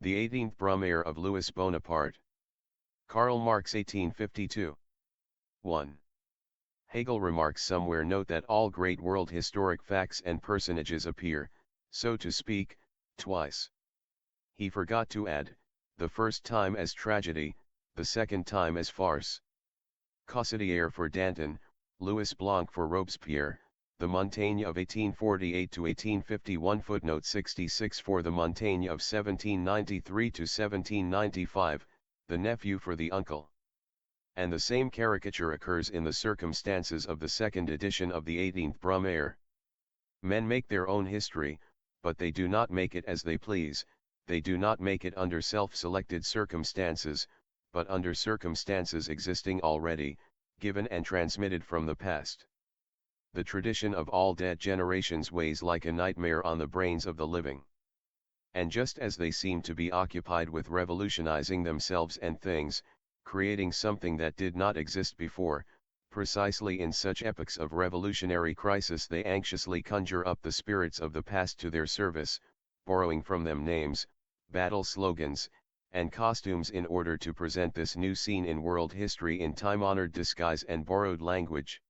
The 18th Brumaire of Louis Bonaparte. Karl Marx 1852. 1. Hegel remarks somewhere, note that all great world historic facts and personages appear, so to speak, twice. He forgot to add, the first time as tragedy, the second time as farce. Cossadier for Danton, Louis Blanc for Robespierre, the Montaigne of 1848 to 1851 footnote 66 for the Montaigne of 1793 to 1795, the nephew for the uncle. And the same caricature occurs in the circumstances of the second edition of the 18th Brumaire. Men make their own history, but they do not make it as they please, they do not make it under self-selected circumstances, but under circumstances existing already, given and transmitted from the past. The tradition of all dead generations weighs like a nightmare on the brains of the living. And just as they seem to be occupied with revolutionizing themselves and things, creating something that did not exist before, precisely in such epochs of revolutionary crisis they anxiously conjure up the spirits of the past to their service, borrowing from them names, battle slogans, and costumes in order to present this new scene in world history in time-honored disguise and borrowed language.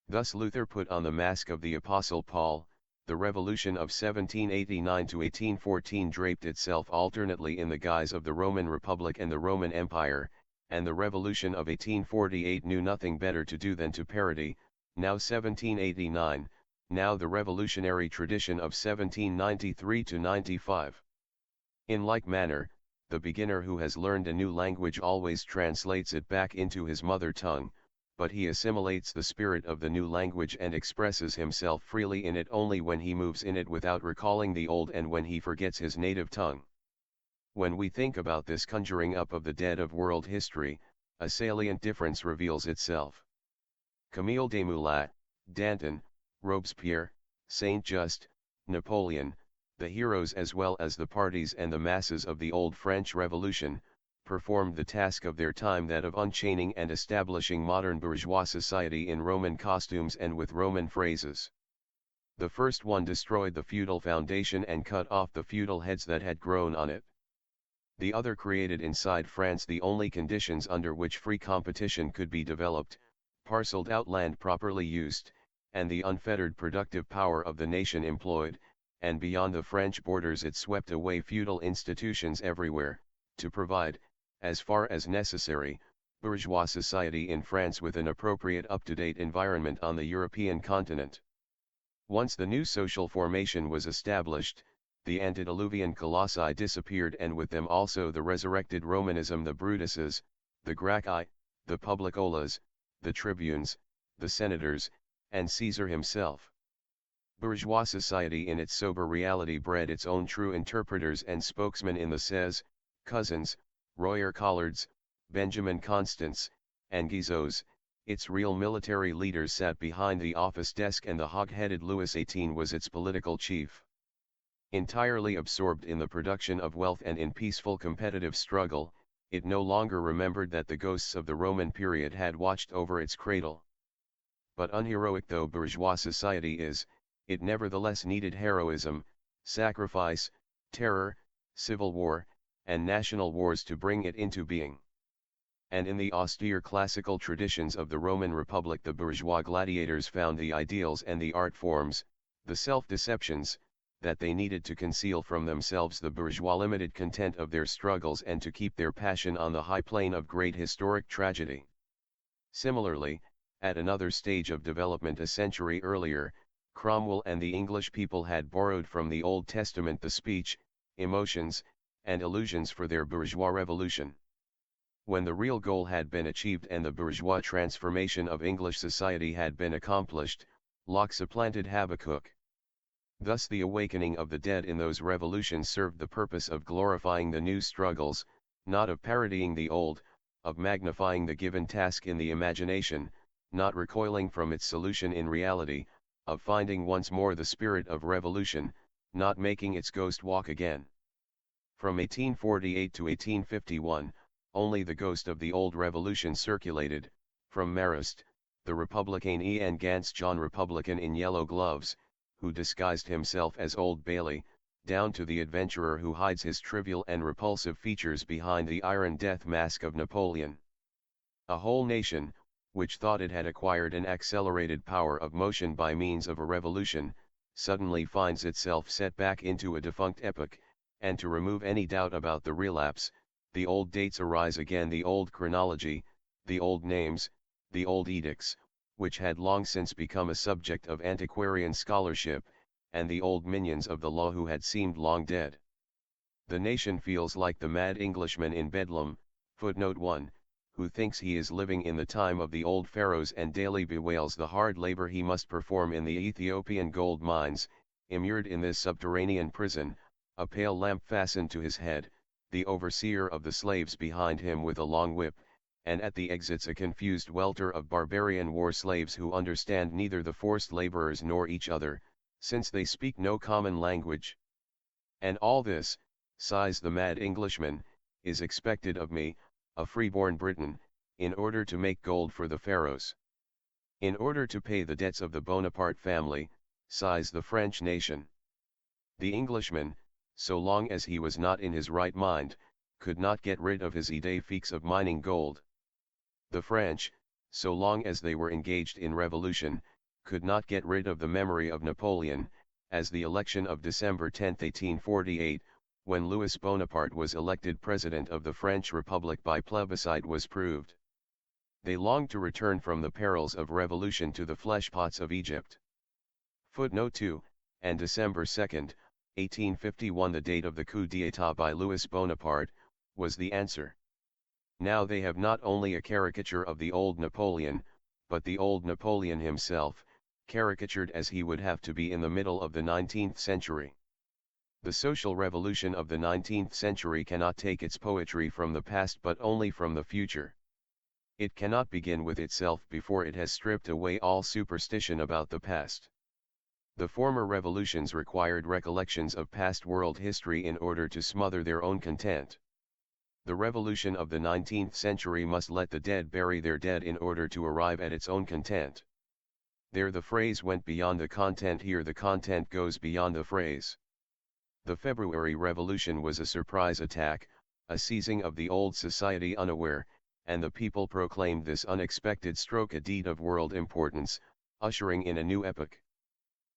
Thus Luther put on the mask of the Apostle Paul, the revolution of 1789 to 1814 draped itself alternately in the guise of the Roman Republic and the Roman Empire, and the revolution of 1848 knew nothing better to do than to parody, now 1789, now the revolutionary tradition of 1793 to 95. In like manner, the beginner who has learned a new language always translates it back into his mother tongue, but he assimilates the spirit of the new language and expresses himself freely in it only when he moves in it without recalling the old and when he forgets his native tongue. When we think about this conjuring up of the dead of world history, a salient difference reveals itself. Camille Desmoulins, Danton, Robespierre, Saint-Just, Napoleon, the heroes as well as the parties and the masses of the old French Revolution, performed the task of their time, that of unchaining and establishing modern bourgeois society in Roman costumes and with Roman phrases. The first one destroyed the feudal foundation and cut off the feudal heads that had grown on it. The other created inside France the only conditions under which free competition could be developed, parceled out land properly used, and the unfettered productive power of the nation employed, and beyond the French borders it swept away feudal institutions everywhere, to provide, as far as necessary, bourgeois society in France with an appropriate up-to-date environment on the European continent. Once the new social formation was established, the antediluvian colossi disappeared, and with them also the resurrected Romanism, the Brutuses, the Gracchi, the Publicolas, the tribunes, the senators, and Caesar himself. Bourgeois society in its sober reality bred its own true interpreters and spokesmen in the Sez, Cousins, Royer Collards, Benjamin Constants, and Guizos. Its real military leaders sat behind the office desk, and the hog-headed Louis XVIII was its political chief. Entirely absorbed in the production of wealth and in peaceful competitive struggle, it no longer remembered that the ghosts of the Roman period had watched over its cradle. But unheroic though bourgeois society is, it nevertheless needed heroism, sacrifice, terror, civil war, and national wars to bring it into being. And in the austere classical traditions of the Roman Republic the bourgeois gladiators found the ideals and the art forms, the self-deceptions, that they needed to conceal from themselves the bourgeois limited content of their struggles and to keep their passion on the high plane of great historic tragedy. Similarly, at another stage of development a century earlier, Cromwell and the English people had borrowed from the Old Testament the speech, emotions, and illusions for their bourgeois revolution. When the real goal had been achieved and the bourgeois transformation of English society had been accomplished, Locke supplanted Habakkuk. Thus the awakening of the dead in those revolutions served the purpose of glorifying the new struggles, not of parodying the old, of magnifying the given task in the imagination, not recoiling from its solution in reality, of finding once more the spirit of revolution, not making its ghost walk again. From 1848 to 1851, only the ghost of the old revolution circulated, from Marist, the Republican and Gans John Republican in yellow gloves, who disguised himself as Old Bailey, down to the adventurer who hides his trivial and repulsive features behind the iron death mask of Napoleon. A whole nation, which thought it had acquired an accelerated power of motion by means of a revolution, suddenly finds itself set back into a defunct epoch, and to remove any doubt about the relapse, the old dates arise again, the old chronology, the old names, the old edicts, which had long since become a subject of antiquarian scholarship, and the old minions of the law who had seemed long dead. The nation feels like the mad Englishman in Bedlam, footnote 1, who thinks he is living in the time of the old pharaohs and daily bewails the hard labor he must perform in the Ethiopian gold mines, immured in this subterranean prison, a pale lamp fastened to his head, the overseer of the slaves behind him with a long whip, and at the exits a confused welter of barbarian war slaves who understand neither the forced laborers nor each other, since they speak no common language. And all this, sighs the mad Englishman, is expected of me, a freeborn Briton, in order to make gold for the pharaohs. In order to pay the debts of the Bonaparte family, sighs the French nation. The Englishman, so long as he was not in his right mind, could not get rid of his idée fixe of mining gold. The French, so long as they were engaged in revolution, could not get rid of the memory of Napoleon, as the election of December 10, 1848, when Louis Bonaparte was elected President of the French Republic by plebiscite was proved. They longed to return from the perils of revolution to the fleshpots of Egypt. Footnote 2, and December 2, 1851, the date of the coup d'état by Louis Bonaparte, was the answer. Now they have not only a caricature of the old Napoleon, but the old Napoleon himself, caricatured as he would have to be in the middle of the 19th century. The social revolution of the 19th century cannot take its poetry from the past but only from the future. It cannot begin with itself before it has stripped away all superstition about the past. The former revolutions required recollections of past world history in order to smother their own content. The revolution of the 19th century must let the dead bury their dead in order to arrive at its own content. There the phrase went beyond the content, here the content goes beyond the phrase. The February Revolution was a surprise attack, a seizing of the old society unaware, and the people proclaimed this unexpected stroke a deed of world importance, ushering in a new epoch.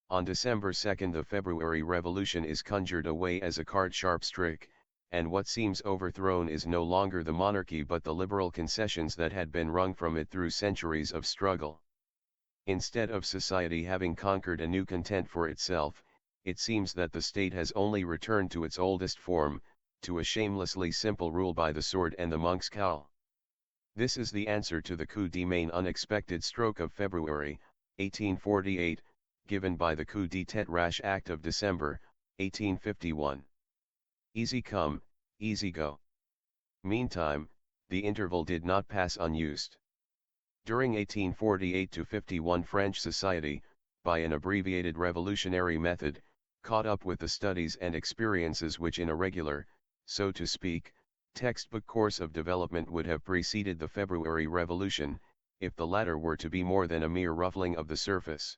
On December 2 the February Revolution is conjured away as a card-sharp trick, and what seems overthrown is no longer the monarchy but the liberal concessions that had been wrung from it through centuries of struggle. Instead of society having conquered a new content for itself, it seems that the state has only returned to its oldest form, to a shamelessly simple rule by the sword and the monk's cowl. This is the answer to the coup de main unexpected stroke of February, 1848, given by the coup d'état rash act of December, 1851. Easy come, easy go. Meantime, the interval did not pass unused. During 1848-51 French society, by an abbreviated revolutionary method, caught up with the studies and experiences which in a regular, so to speak, textbook course of development would have preceded the February Revolution, if the latter were to be more than a mere ruffling of the surface.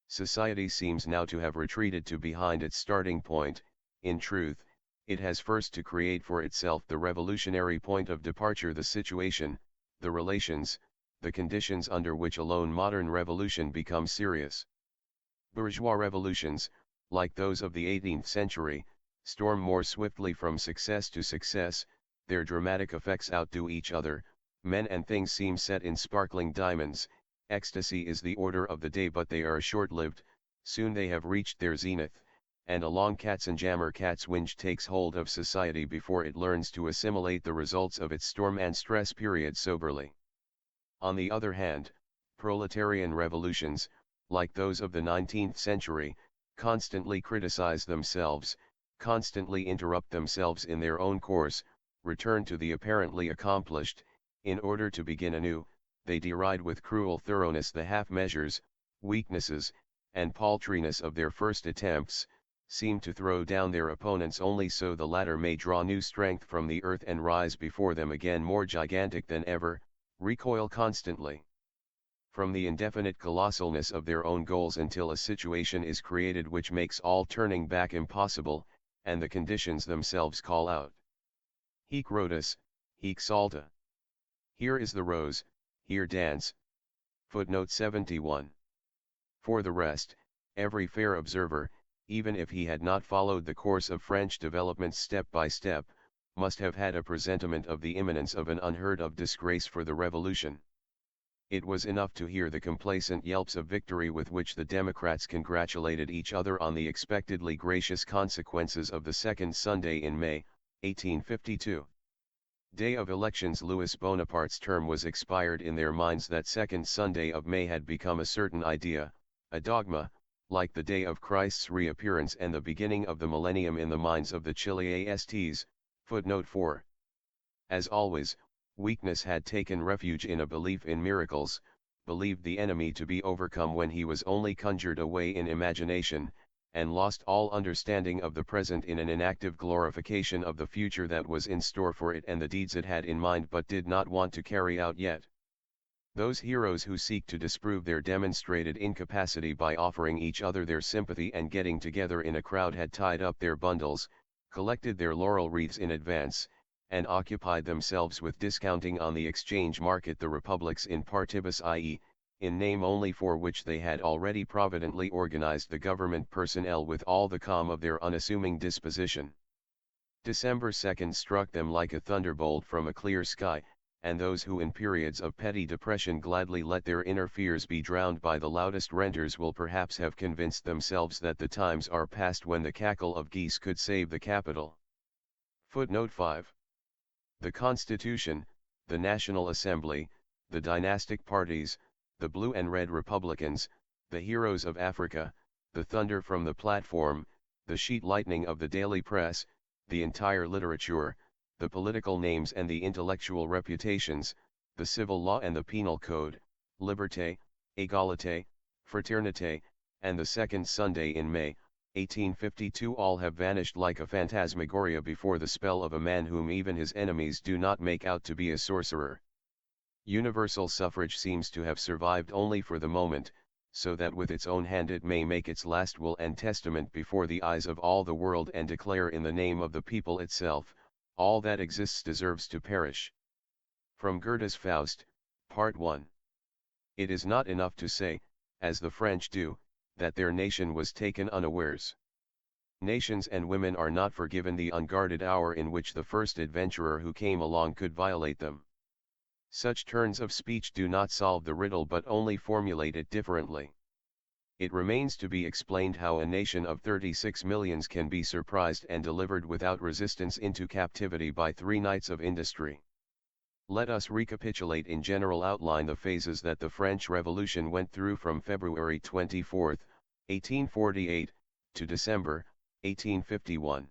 Society seems now to have retreated to behind its starting point. In truth, it has first to create for itself the revolutionary point of departure, the situation, the relations, the conditions under which alone modern revolution becomes serious. Bourgeois revolutions, like those of the 18th century, storm more swiftly from success to success, their dramatic effects outdo each other, men and things seem set in sparkling diamonds, ecstasy is the order of the day, but they are short-lived, soon they have reached their zenith, and a long Katzenjammer Katzwinge takes hold of society before it learns to assimilate the results of its storm and stress period soberly. On the other hand, proletarian revolutions, like those of the 19th century, constantly criticize themselves, constantly interrupt themselves in their own course, return to the apparently accomplished, in order to begin anew. They deride with cruel thoroughness the half-measures, weaknesses, and paltriness of their first attempts, seem to throw down their opponents only so the latter may draw new strength from the earth and rise before them again more gigantic than ever, recoil constantly. from the indefinite colossalness of their own goals until a situation is created which makes all turning back impossible, and the conditions themselves call out. Hic rhodus, hic salta. Here is the rose, here dance. Footnote 71. For the rest, every fair observer, even if he had not followed the course of French developments step by step, must have had a presentiment of the imminence of an unheard-of disgrace for the revolution. It was enough to hear the complacent yelps of victory with which the Democrats congratulated each other on the expectedly gracious consequences of the second Sunday in May, 1852. Day of elections. Louis Bonaparte's term was expired. In their minds that second Sunday of May had become a certain idea, a dogma, like the day of Christ's reappearance and the beginning of the millennium in the minds of the Chileasts. Footnote 4. As always, weakness had taken refuge in a belief in miracles, believed the enemy to be overcome when he was only conjured away in imagination, and lost all understanding of the present in an inactive glorification of the future that was in store for it and the deeds it had in mind but did not want to carry out yet. Those heroes who seek to disprove their demonstrated incapacity by offering each other their sympathy and getting together in a crowd had tied up their bundles, collected their laurel wreaths in advance, and occupied themselves with discounting on the exchange market the republics in partibus, i.e., in name only, for which they had already providently organized the government personnel with all the calm of their unassuming disposition. December 2nd struck them like a thunderbolt from a clear sky, and those who in periods of petty depression gladly let their inner fears be drowned by the loudest renters will perhaps have convinced themselves that the times are past when the cackle of geese could save the capital. Footnote 5. The Constitution, the National Assembly, the dynastic parties, the blue and red Republicans, the heroes of Africa, the thunder from the platform, the sheet lightning of the daily press, the entire literature, the political names and the intellectual reputations, the civil law and the penal code, liberté, égalité, fraternité, and the second Sunday in May, 1852 all have vanished like a phantasmagoria before the spell of a man whom even his enemies do not make out to be a sorcerer. Universal suffrage seems to have survived only for the moment, so that with its own hand it may make its last will and testament before the eyes of all the world and declare in the name of the people itself, all that exists deserves to perish. From Goethe's Faust, Part 1. It is not enough to say, as the French do, that their nation was taken unawares. Nations and women are not forgiven the unguarded hour in which the first adventurer who came along could violate them. Such turns of speech do not solve the riddle but only formulate it differently. It remains to be explained how a nation of 36 millions can be surprised and delivered without resistance into captivity by 3 nights of industry. Let us recapitulate in general outline the phases that the French Revolution went through from February 24, 1848, to December, 1851.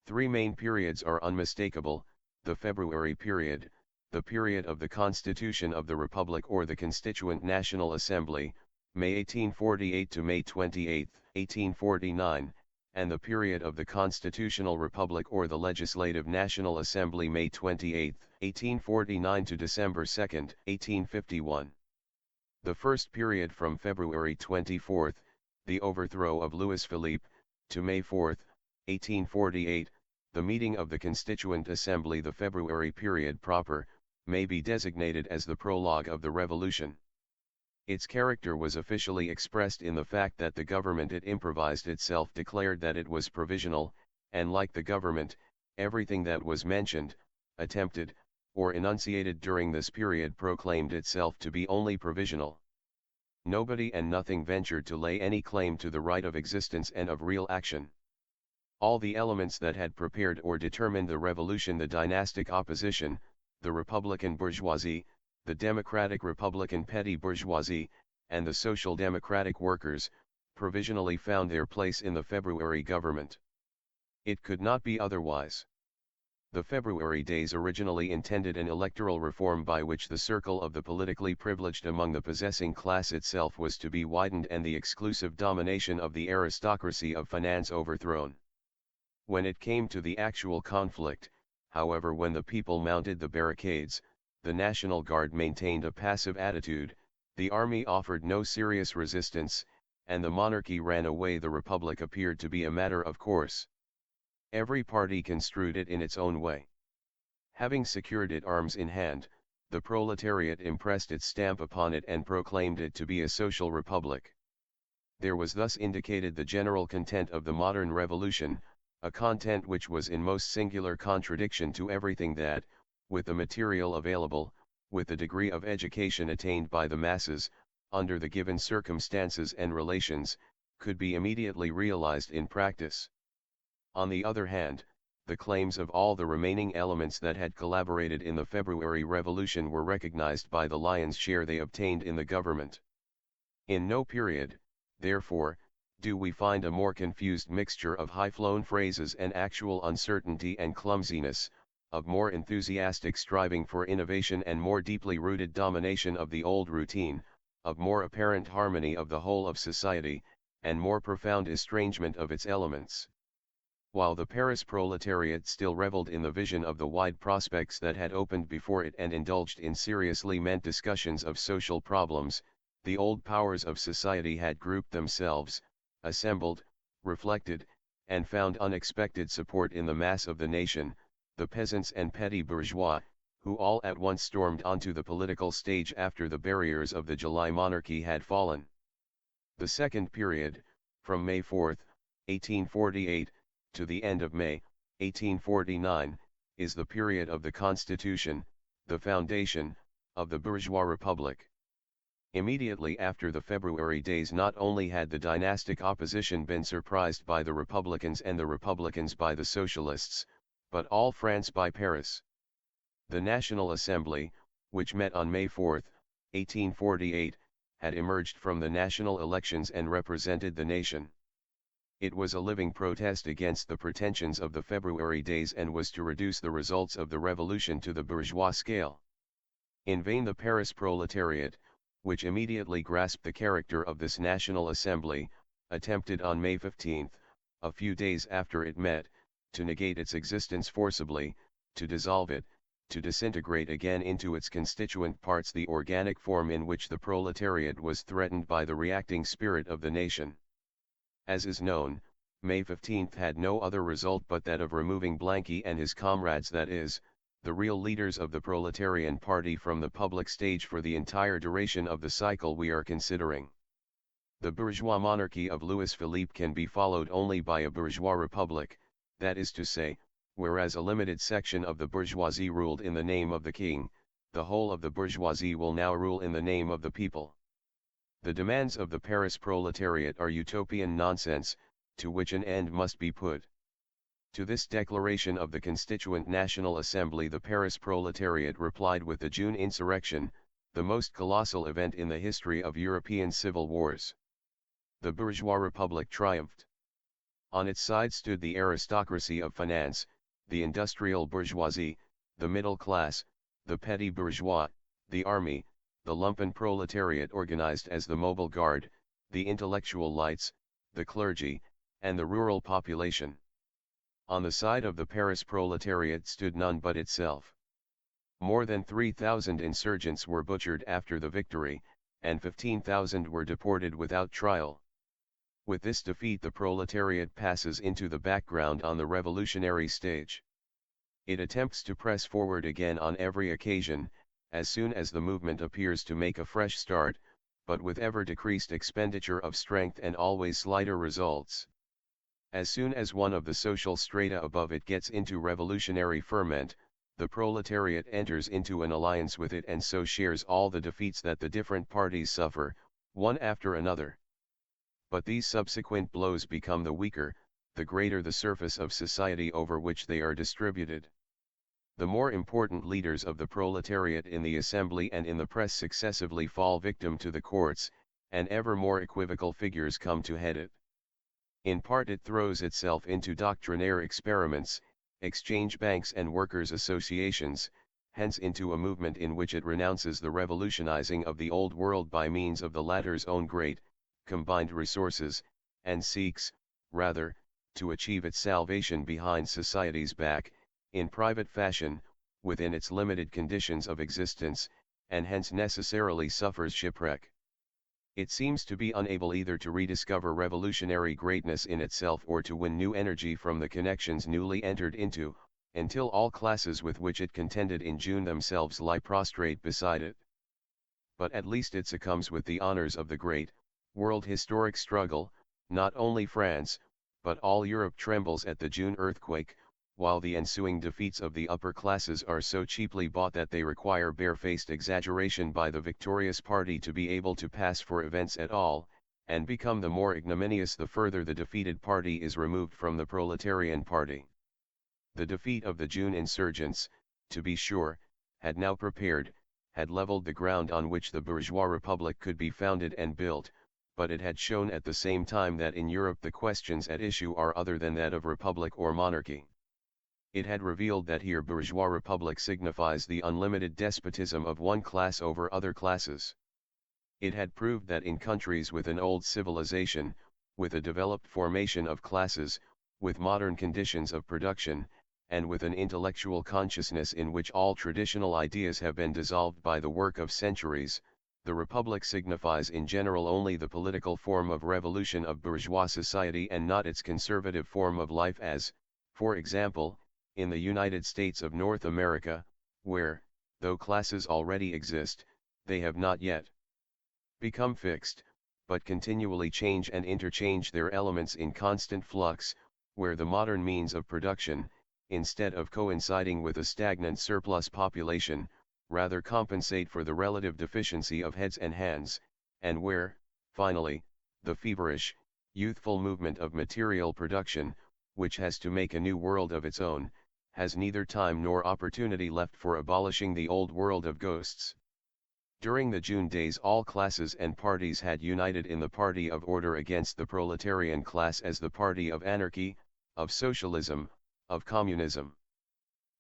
3 main periods are unmistakable: the February period, the period of the Constitution of the Republic or the Constituent National Assembly, May 1848 to May 28, 1849, and the period of the Constitutional Republic or the Legislative National Assembly, May 28, 1849 to December 2, 1851. The first period from February 24, the overthrow of Louis Philippe, to May 4, 1848, the meeting of the Constituent Assembly. The February period proper may be designated as the prologue of the revolution. Its character was officially expressed in the fact that the government it improvised itself declared that it was provisional, and like the government, everything that was mentioned, attempted, or enunciated during this period proclaimed itself to be only provisional. Nobody and nothing ventured to lay any claim to the right of existence and of real action. All the elements that had prepared or determined the revolution, the dynastic opposition, the Republican bourgeoisie, the Democratic Republican petty bourgeoisie, and the Social Democratic workers, provisionally found their place in the February government. It could not be otherwise. The February days originally intended an electoral reform by which the circle of the politically privileged among the possessing class itself was to be widened and the exclusive domination of the aristocracy of finance overthrown. When it came to the actual conflict, however, when the people mounted the barricades, the National Guard maintained a passive attitude, The army offered no serious resistance, and the monarchy ran away. The republic appeared to be a matter of course. Every party construed it in its own way. Having secured it arms in hand, the proletariat impressed its stamp upon it and proclaimed it to be a social republic. There was thus indicated the general content of the modern revolution, a content which was in most singular contradiction to everything that, with the material available, with the degree of education attained by the masses, under the given circumstances and relations, could be immediately realized in practice. On the other hand, the claims of all the remaining elements that had collaborated in the February Revolution were recognized by the lion's share they obtained in the government. In no period, therefore, do we find a more confused mixture of high-flown phrases and actual uncertainty and clumsiness, of more enthusiastic striving for innovation and more deeply rooted domination of the old routine, of more apparent harmony of the whole of society, and more profound estrangement of its elements. While the Paris proletariat still reveled in the vision of the wide prospects that had opened before it and indulged in seriously meant discussions of social problems, the old powers of society had grouped themselves, assembled, reflected, and found unexpected support in the mass of the nation, the peasants and petty bourgeois, who all at once stormed onto the political stage after the barriers of the July monarchy had fallen. The second period, from May 4, 1848, to the end of May, 1849, is the period of the Constitution, the foundation, of the Bourgeois Republic. Immediately after the February days, not only had the dynastic opposition been surprised by the Republicans and the Republicans by the Socialists, but all France by Paris. The National Assembly, which met on May 4, 1848, had emerged from the national elections and represented the nation. It was a living protest against the pretensions of the February days and was to reduce the results of the revolution to the bourgeois scale. In vain the Paris proletariat, which immediately grasped the character of this National Assembly, attempted on May 15, a few days after it met, to negate its existence forcibly, to dissolve it, to disintegrate again into its constituent parts the organic form in which the proletariat was threatened by the reacting spirit of the nation. As is known, May 15 had no other result but that of removing Blanqui and his comrades, that is, the real leaders of the proletarian party, from the public stage for the entire duration of the cycle we are considering. The bourgeois monarchy of Louis Philippe can be followed only by a bourgeois republic, that is to say, whereas a limited section of the bourgeoisie ruled in the name of the king, the whole of the bourgeoisie will now rule in the name of the people. The demands of the Paris proletariat are utopian nonsense, to which an end must be put. To this declaration of the Constituent National Assembly the Paris proletariat replied with the June insurrection, the most colossal event in the history of European civil wars. The bourgeois republic triumphed. On its side stood the aristocracy of finance, the industrial bourgeoisie, the middle class, the petty bourgeois, the army, the lumpen proletariat organized as the mobile guard, the intellectual lights, the clergy, and the rural population. On the side of the Paris proletariat stood none but itself. More than 3,000 insurgents were butchered after the victory, and 15,000 were deported without trial. With this defeat the proletariat passes into the background on the revolutionary stage. It attempts to press forward again on every occasion, as soon as the movement appears to make a fresh start, but with ever decreased expenditure of strength and always slighter results. As soon as one of the social strata above it gets into revolutionary ferment, the proletariat enters into an alliance with it and so shares all the defeats that the different parties suffer, one after another. But these subsequent blows become the weaker, the greater the surface of society over which they are distributed. The more important leaders of the proletariat in the assembly and in the press successively fall victim to the courts, and ever more equivocal figures come to head it. In part it throws itself into doctrinaire experiments, exchange banks and workers' associations, hence into a movement in which it renounces the revolutionizing of the old world by means of the latter's own great, combined resources, and seeks, rather, to achieve its salvation behind society's back, in private fashion, within its limited conditions of existence, and hence necessarily suffers shipwreck. It seems to be unable either to rediscover revolutionary greatness in itself or to win new energy from the connections newly entered into, until all classes with which it contended in June themselves lie prostrate beside it. But at least it succumbs with the honors of the great, world historic struggle. Not only France, but all Europe trembles at the June earthquake, while the ensuing defeats of the upper classes are so cheaply bought that they require barefaced exaggeration by the victorious party to be able to pass for events at all, and become the more ignominious the further the defeated party is removed from the proletarian party. The defeat of the June insurgents, to be sure, had now prepared, had leveled the ground on which the bourgeois republic could be founded and built, but it had shown at the same time that in Europe the questions at issue are other than that of republic or monarchy. It had revealed that here bourgeois republic signifies the unlimited despotism of one class over other classes. It had proved that in countries with an old civilization, with a developed formation of classes, with modern conditions of production, and with an intellectual consciousness in which all traditional ideas have been dissolved by the work of centuries, the republic signifies in general only the political form of revolution of bourgeois society and not its conservative form of life as, for example, in the United States of North America, where, though classes already exist, they have not yet become fixed, but continually change and interchange their elements in constant flux, where the modern means of production, instead of coinciding with a stagnant surplus population, rather compensate for the relative deficiency of heads and hands, and where, finally, the feverish, youthful movement of material production, which has to make a new world of its own, has neither time nor opportunity left for abolishing the old world of ghosts. During the June days all classes and parties had united in the party of order against the proletarian class as the party of anarchy, of socialism, of communism.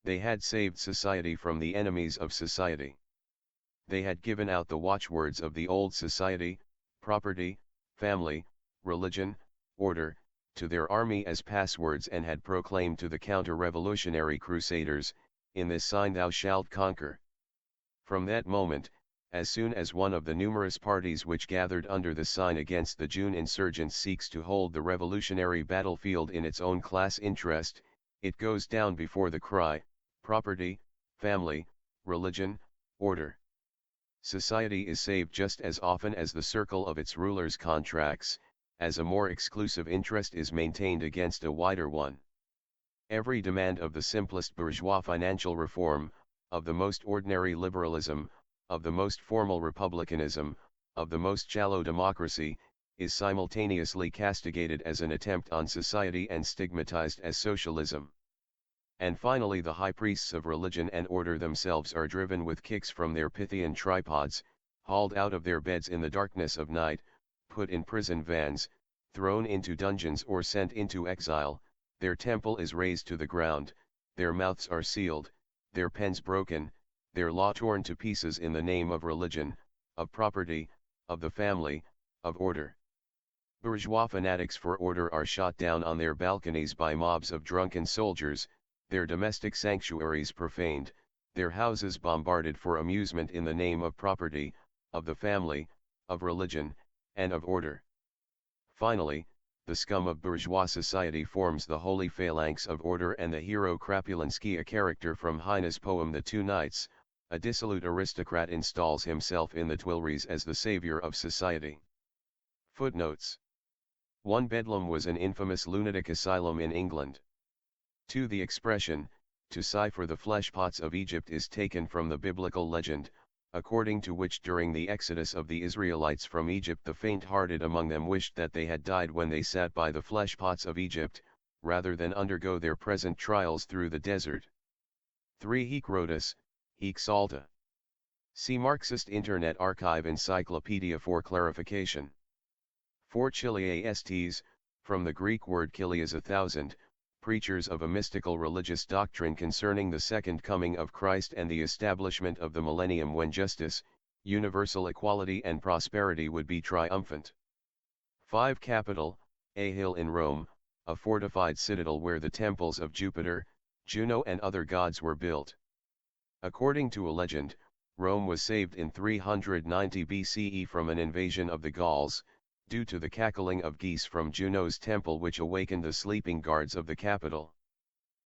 They had saved society from the enemies of society. They had given out the watchwords of the old society, property, family, religion, order, to their army as passwords and had proclaimed to the counter-revolutionary crusaders, in this sign thou shalt conquer. From that moment, as soon as one of the numerous parties which gathered under the sign against the June insurgents seeks to hold the revolutionary battlefield in its own class interest, it goes down before the cry, property, family, religion, order. Society is saved just as often as the circle of its rulers contracts, as a more exclusive interest is maintained against a wider one. Every demand of the simplest bourgeois financial reform, of the most ordinary liberalism, of the most formal republicanism, of the most shallow democracy, is simultaneously castigated as an attempt on society and stigmatized as socialism. And finally the high priests of religion and order themselves are driven with kicks from their Pythian tripods, hauled out of their beds in the darkness of night, put in prison vans, thrown into dungeons or sent into exile, their temple is razed to the ground, their mouths are sealed, their pens broken, their law torn to pieces in the name of religion, of property, of the family, of order. Bourgeois fanatics for order are shot down on their balconies by mobs of drunken soldiers, their domestic sanctuaries profaned, their houses bombarded for amusement in the name of property, of the family, of religion, and of order. Finally, the scum of bourgeois society forms the holy phalanx of order and the hero Krapulinski, a character from Heine's poem The Two Knights, a dissolute aristocrat installs himself in the Tuileries as the savior of society. Footnotes. 1. Bedlam was an infamous lunatic asylum in England. 2. The expression, to sigh for the fleshpots of Egypt is taken from the biblical legend, according to which during the exodus of the Israelites from Egypt the faint-hearted among them wished that they had died when they sat by the fleshpots of Egypt, rather than undergo their present trials through the desert. 3. Hic Rhodus, hic Salta. See Marxist Internet Archive Encyclopedia for clarification. 4. Chiliastes, from the Greek word chilias 1,000, preachers of a mystical religious doctrine concerning the second coming of Christ and the establishment of the millennium when justice, universal equality and prosperity would be triumphant. 5. Capitol, a hill in Rome, a fortified citadel where the temples of Jupiter, Juno and other gods were built. According to a legend, Rome was saved in 390 BCE from an invasion of the Gauls, due to the cackling of geese from Juno's temple which awakened the sleeping guards of the capital.